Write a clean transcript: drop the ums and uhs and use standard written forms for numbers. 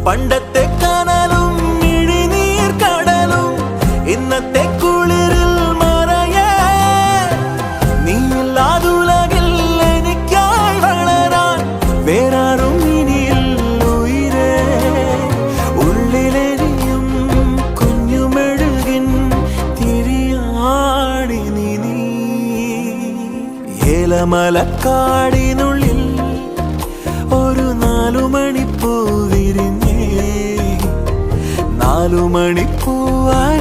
പണ്ടത്തെ കനലും ഇഴിനീർ കടലും ഇന്നത്തെ കുളിരിൽ മറയേ നീയില്ലാതുലകിൽ എനിക്കായി വളരാൻ വേറാരും ഇനിയില്ല ഉയിരേ ഉള്ളിലെരിയും കുഞ്ഞുമെഴുകിൻ തിരിയാടി നീ ഏലമലക്കാടിനുള്ളിൽ ഒരു 4 മണിപ്പൂ വിരിഞ്ഞേ 4 മണിപ്പൂവായി